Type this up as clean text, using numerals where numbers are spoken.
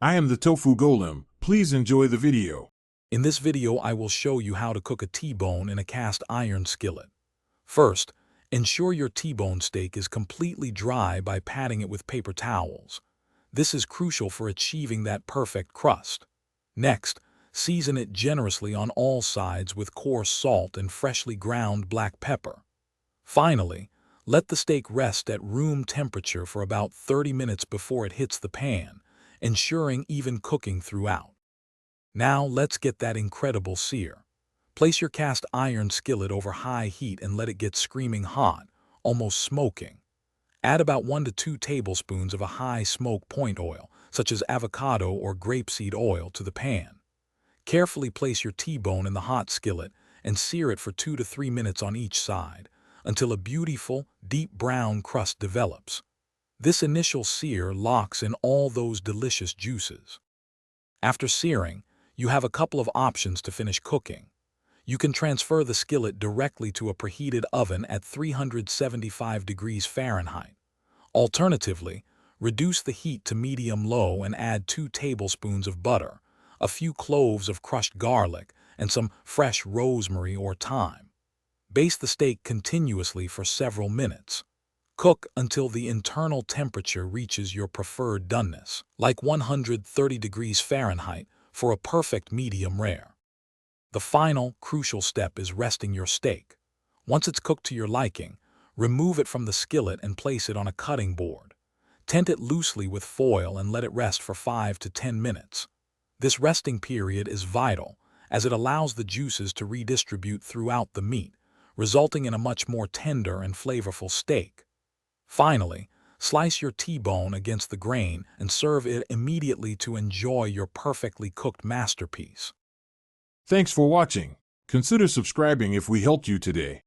I am the Tofu Golem. Please enjoy the video. In this video, I will show you how to cook a T-bone in a cast iron skillet. First, ensure your T-bone steak is completely dry by patting it with paper towels. This is crucial for achieving that perfect crust. Next, season it generously on all sides with coarse salt and freshly ground black pepper. Finally, let the steak rest at room temperature for about 30 minutes before it hits the pan, ensuring even cooking throughout. Now let's get that incredible sear. Place your cast iron skillet over high heat and let it get screaming hot, almost smoking. Add about 1 to 2 tablespoons of a high smoke point oil, such as avocado or grapeseed oil, to the pan. Carefully place your T-bone in the hot skillet and sear it for 2 to 3 minutes on each side, until a beautiful, deep brown crust develops. This initial sear locks in all those delicious juices. After searing, you have a couple of options to finish cooking. You can transfer the skillet directly to a preheated oven at 375 degrees Fahrenheit. Alternatively, reduce the heat to medium-low and add 2 tablespoons of butter, a few cloves of crushed garlic, and some fresh rosemary or thyme. Baste the steak continuously for several minutes. Cook until the internal temperature reaches your preferred doneness, like 130 degrees Fahrenheit, for a perfect medium rare. The final, crucial step is resting your steak. Once it's cooked to your liking, remove it from the skillet and place it on a cutting board. Tent it loosely with foil and let it rest for 5 to 10 minutes. This resting period is vital, as it allows the juices to redistribute throughout the meat, resulting in a much more tender and flavorful steak. Finally, slice your T-bone against the grain and serve it immediately to enjoy your perfectly cooked masterpiece. Thanks for watching. Consider subscribing if we helped you today.